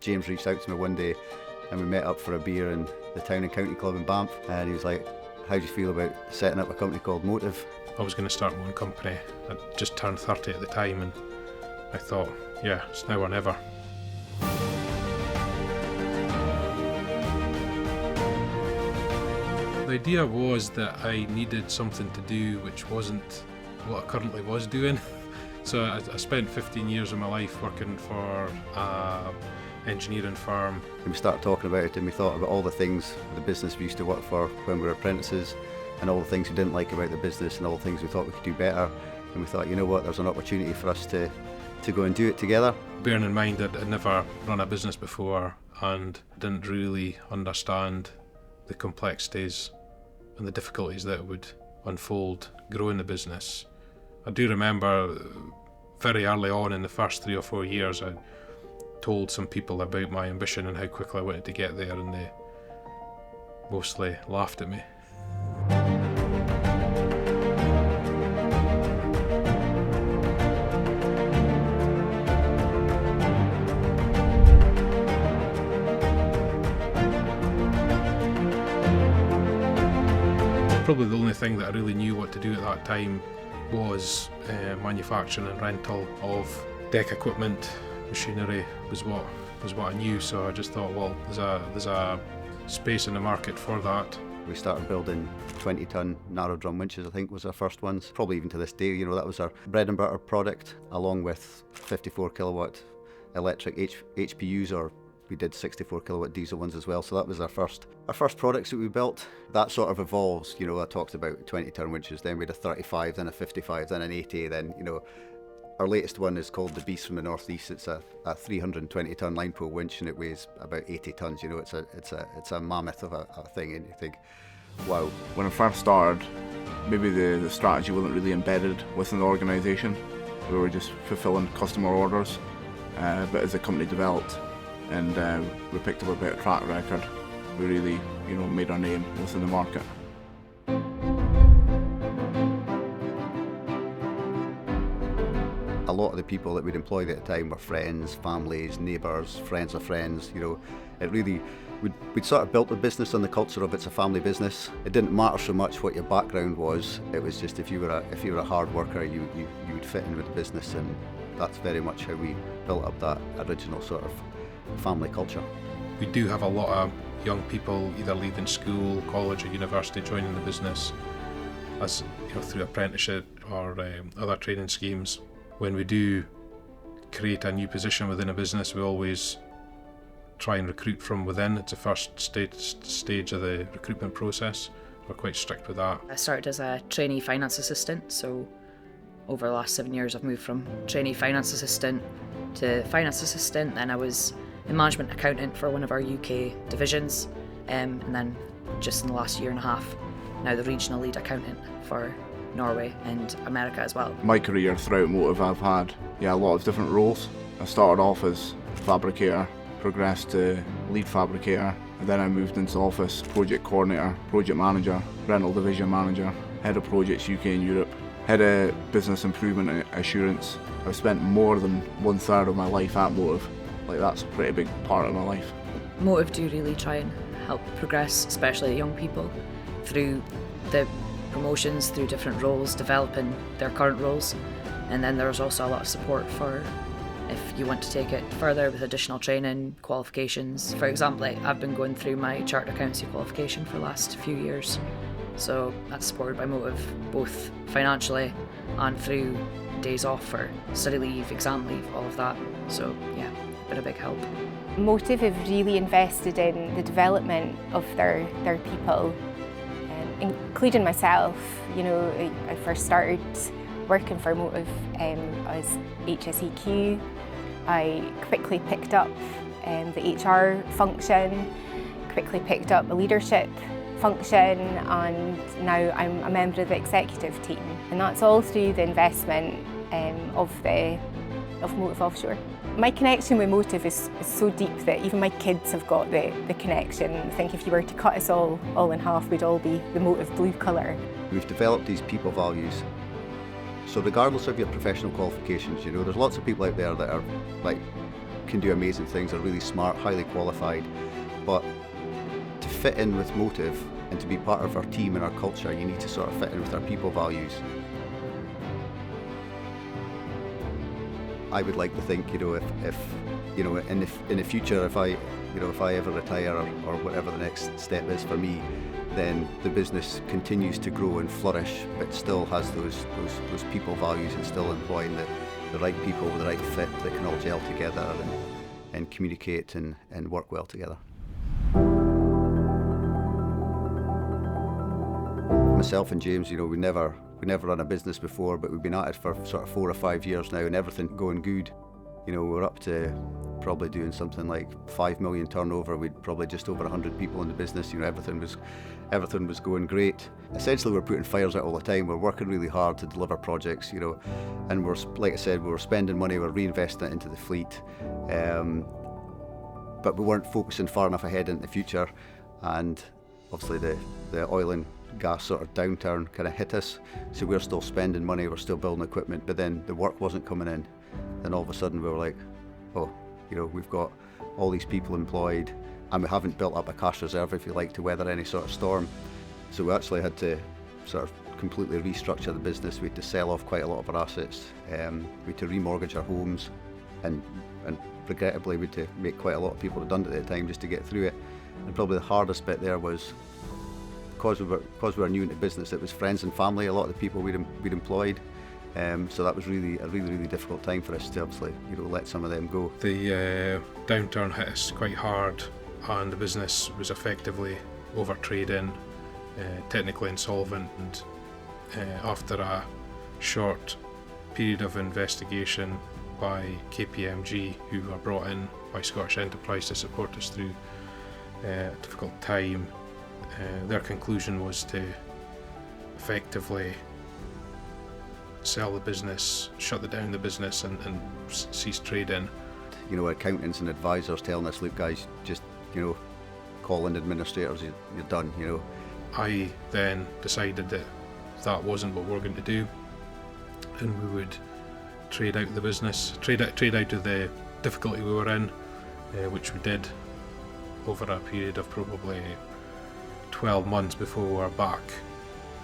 James reached out to me one day and we met up for a beer in the Town and County Club in Banff, and he was like, how do you feel about setting up a company called Motive? I was going to start my own company. I'd just turned 30 at the time and I thought, yeah, it's now or never. The idea was that I needed something to do which wasn't what I currently was doing. So I spent 15 years of my life working for an engineering firm. And we started talking about it and we thought about all the things, the business we used to work for when we were apprentices, and all the things we didn't like about the business and all the things we thought we could do better. And we thought, you know what, there's an opportunity for us to go and do it together. Bearing in mind that I'd never run a business before and didn't really understand the complexities and the difficulties that would unfold growing the business. I do remember very early on in the first 3 or 4 years I told some people about my ambition and how quickly I wanted to get there, and they mostly laughed at me. Probably the only thing that I really knew what to do at that time was manufacturing and rental of deck equipment. Machinery was what I knew, so I just thought, well, there's a space in the market for that. We started building 20-ton narrow drum winches, I think was our first ones. Probably even to this day, you know, that was our bread and butter product, along with 54 kilowatt electric HPUs, or we did 64 kilowatt diesel ones as well. So that was our first products that we built. That sort of evolves, you know. I talked about 20-ton winches, then we had a 35, then a 55, then an 80, then, you know, our latest one is called the Beast from the Northeast. It's a 320-ton line pull winch, and it weighs about 80 tons. You know, it's a mammoth of a thing, and you think, wow. When I first started, maybe the strategy wasn't really embedded within the organisation. We were just fulfilling customer orders. But as the company developed and we picked up a better track record, we really, you know, made our name within the market. A lot of the people that we'd employed at the time were friends, families, neighbours, friends of friends. You know, it really, we'd sort of built the business on the culture of it's a family business. It didn't matter so much what your background was. It was just if you were a hard worker, you would fit in with the business, and that's very much how we built up that original sort of family culture. We do have a lot of young people either leaving school, college or university joining the business, as you know, through apprenticeship or other training schemes. When we do create a new position within a business, we always try and recruit from within. It's the first stage of the recruitment process. We're quite strict with that. I started as a trainee finance assistant, so over the last 7 years I've moved from trainee finance assistant to finance assistant. Then I was a management accountant for one of our UK divisions, and then just in the last year and a half, now the regional lead accountant for Norway and America as well. My career throughout Motive, I've had a lot of different roles. I started off as fabricator, progressed to lead fabricator, and then I moved into office, project coordinator, project manager, rental division manager, head of projects UK and Europe, head of business improvement and assurance. I've spent more than 1/3 of my life at Motive. Like, that's a pretty big part of my life. Motive do really try and help progress, especially young people, through the promotions, through different roles, developing their current roles. And then there's also a lot of support for if you want to take it further with additional training, qualifications. For example, I've been going through my chartered accountancy qualification for the last few years. So that's supported by Motive, both financially and through days off for study leave, exam leave, all of that. So yeah, been a big help. Motive have really invested in the development of their people, including myself. You know, I first started working for Motive as HSEQ. I quickly picked up the HR function, quickly picked up a leadership function, and now I'm a member of the executive team. And that's all through the investment of Motive Offshore. My connection with Motive is so deep that even my kids have got the connection. I think if you were to cut us all in half, we'd all be the Motive blue colour. We've developed these people values. So regardless of your professional qualifications, you know, there's lots of people out there that are like can do amazing things, are really smart, highly qualified, but to fit in with Motive and to be part of our team and our culture, you need to sort of fit in with our people values. I would like to think, if you know, in the future, if I ever retire or whatever the next step is for me, then the business continues to grow and flourish, but still has those people values and still employing the right people with the right fit that can all gel together and communicate and work well together. Myself and James, we never run a business before, but we've been at it for sort of 4 or 5 years now, and everything going good. We're up to probably doing something like 5 million turnover. We'd probably just over 100 people in the business. Everything was going great. Essentially, we're putting fires out all the time. We're working really hard to deliver projects, and like I said, we were spending money, we're reinvesting it into the fleet, but we weren't focusing far enough ahead into the future. And obviously, the oil and gas sort of downturn kind of hit us, so we're still spending money, we're still building equipment, but then the work wasn't coming in. Then all of a sudden we were like, oh, we've got all these people employed and we haven't built up a cash reserve, if you like, to weather any sort of storm. So we actually had to sort of completely restructure the business. We had to sell off quite a lot of our assets. We had to remortgage our homes, and regrettably we had to make quite a lot of people redundant at the time just to get through it. And probably the hardest bit there was, because we were new into business, it was friends and family, a lot of the people we'd employed. So that was really a really difficult time for us to obviously let some of them go. The downturn hit us quite hard, and the business was effectively over trading, technically insolvent, and after a short period of investigation by KPMG, who were brought in by Scottish Enterprise to support us through a difficult time, their conclusion was to effectively sell the business, shut down the business, and cease trading. Accountants and advisors telling us, look guys, just call in administrators, you're done. I then decided that wasn't what we were going to do, and we would trade out the business, trade out of the difficulty we were in, which we did over a period of probably 12 months before we were back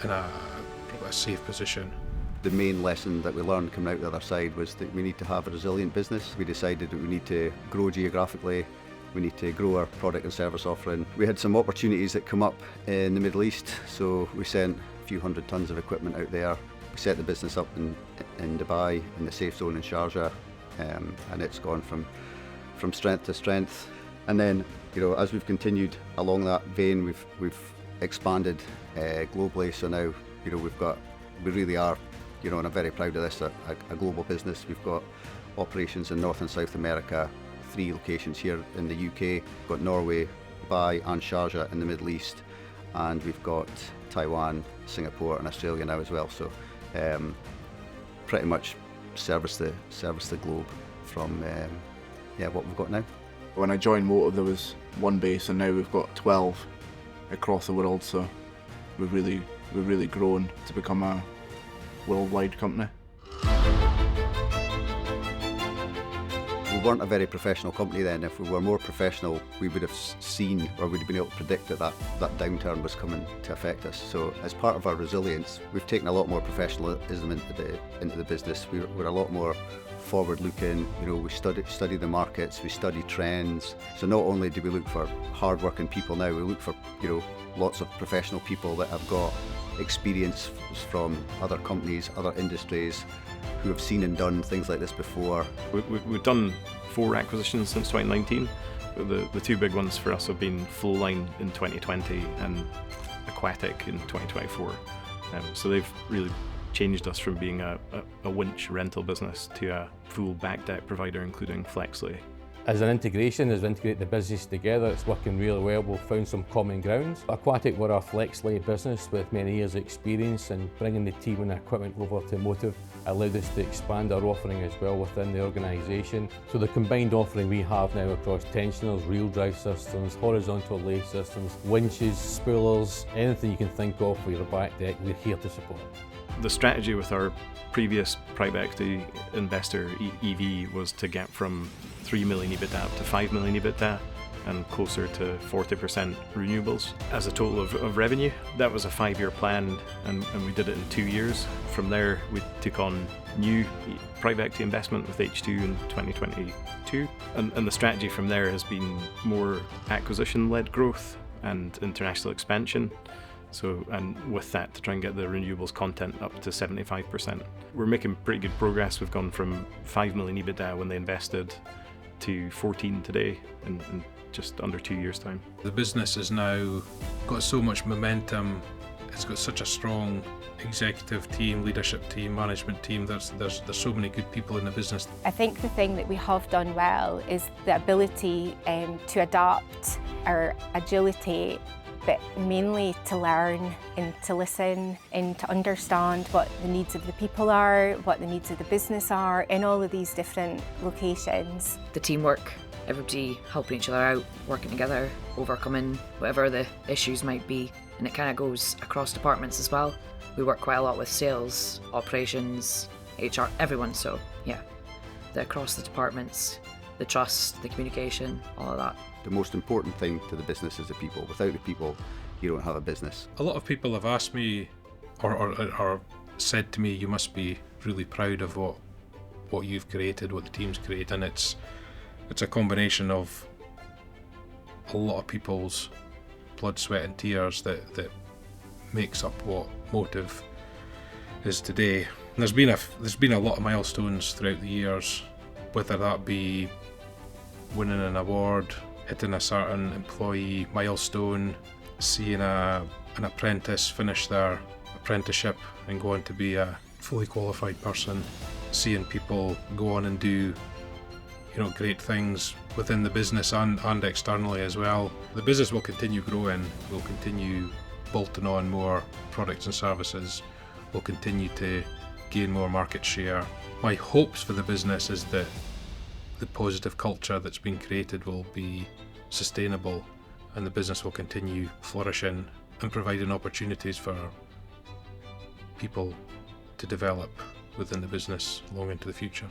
in probably a safe position. The main lesson that we learned coming out the other side was that we need to have a resilient business. We decided that we need to grow geographically, we need to grow our product and service offering. We had some opportunities that come up in the Middle East, so we sent a few hundred tons of equipment out there. We set the business up in Dubai, in the safe zone in Sharjah, and it's gone from strength to strength. And then, as we've continued along that vein, we've expanded globally. So now, we really are, and I'm very proud of this, a global business. We've got operations in North and South America, 3 locations here in the UK, we've got Norway, Dubai and Sharjah in the Middle East, and we've got Taiwan, Singapore and Australia now as well. So pretty much service the globe from what we've got now. When I joined Motive, there was one base, and now we've got 12 across the world. So we've really grown to become a worldwide company. We weren't a very professional company then. If we were more professional, we would have seen, or we'd have been able to predict that downturn was coming to affect us. So as part of our resilience, we've taken a lot more professionalism into the business. We're a lot more forward-looking. We study the markets, we study trends. So not only do we look for hard-working people now, we look for lots of professional people that have got experience from other companies, other industries, who have seen and done things like this before. We've done 4 acquisitions since 2019. The 2 big ones for us have been Flowline in 2020 and Aquatic in 2024. So they've really changed us from being a winch rental business to a full backed out provider, including FlexLay. As an integration, as we integrate the business together, it's working really well. We've found some common grounds. Aquatic were a FlexLay business with many years' experience, and bringing the team and equipment over to Motive allowed us to expand our offering as well within the organisation. So the combined offering we have now across tensioners, reel drive systems, horizontal lay systems, winches, spoolers, anything you can think of for your back deck, we're here to support. The strategy with our previous private equity investor, EV, was to get from 3 million EBITDA up to 5 million EBITDA and closer to 40% renewables as a total of revenue. That was a 5-year plan, and we did it in 2 years. From there, we took on new private equity investment with H2 in 2022. And the strategy from there has been more acquisition-led growth and international expansion. And with that, to try and get the renewables content up to 75%. We're making pretty good progress. We've gone from 5 million EBITDA when they invested to 14 today in just under 2 years' time. The business has now got so much momentum. It's got such a strong executive team, leadership team, management team. There's so many good people in the business. I think the thing that we have done well is the ability to adapt, our agility, but mainly to learn and to listen and to understand what the needs of the people are, what the needs of the business are in all of these different locations. The teamwork, everybody helping each other out, working together, overcoming whatever the issues might be. And it kind of goes across departments as well. We work quite a lot with sales, operations, HR, everyone. So yeah, across the departments, the trust, the communication, all of that. The most important thing to the business is the people. Without the people, you don't have a business. A lot of people have asked me or said to me, you must be really proud of what you've created, what the team's created. And it's a combination of a lot of people's blood, sweat and tears that makes up what Motive is today. And there's been a lot of milestones throughout the years, whether that be winning an award, hitting a certain employee milestone, seeing an apprentice finish their apprenticeship and go on to be a fully qualified person, seeing people go on and do great things within the business and externally as well. The business will continue growing, we'll continue bolting on more products and services, we'll continue to gain more market share. My hopes for the business is that the positive culture that's been created will be sustainable and the business will continue flourishing and providing opportunities for people to develop within the business long into the future.